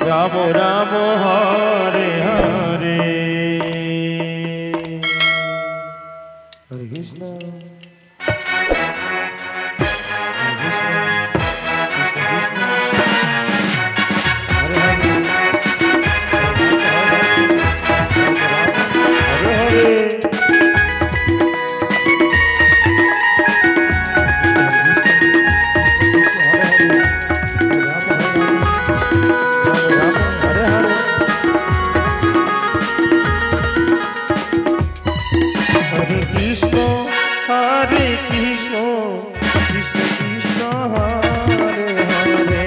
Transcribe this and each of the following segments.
Ram Ram Hare Hare Hare Krishna Krishna Krishna Hare Hare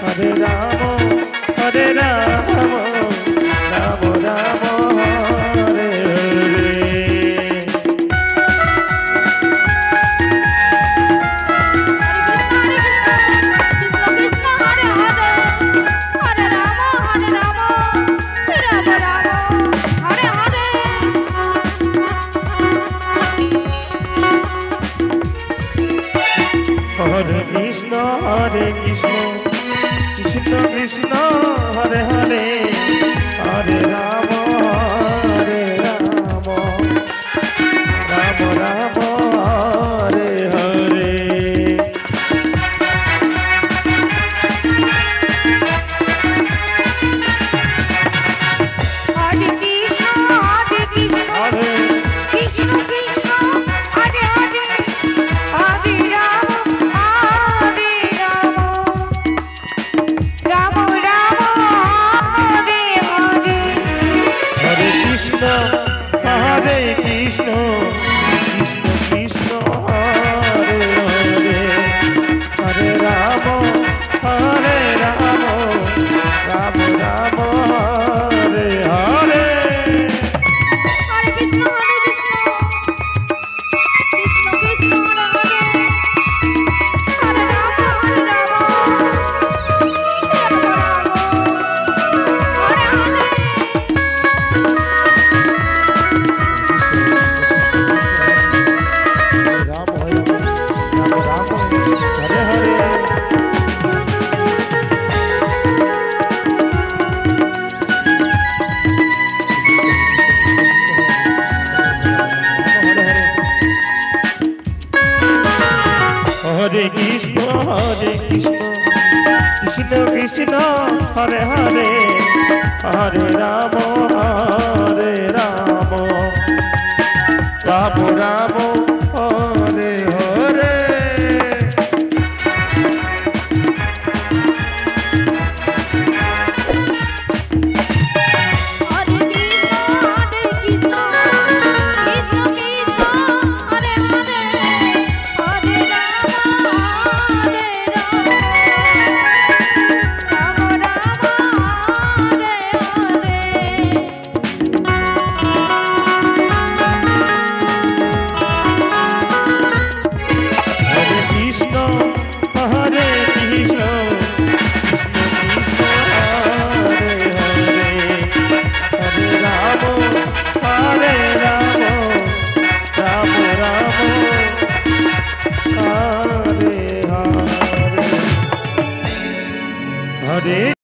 Hare Ram Ram Ram Hare Hare Hare Krishna Hare Krishna Krishna Hare Hare Hare Ram Ram Ram Hare Hare Hare Krishna Hare Krishna Krishna Krishna Hare Hare Hare Ram Ram Ram Hare Hare Hare Krishna Krishna Krishna Hare Hare Hare Ram Hare Krishna Krishna Krishna Hare Hare Hare Ram Ram Ram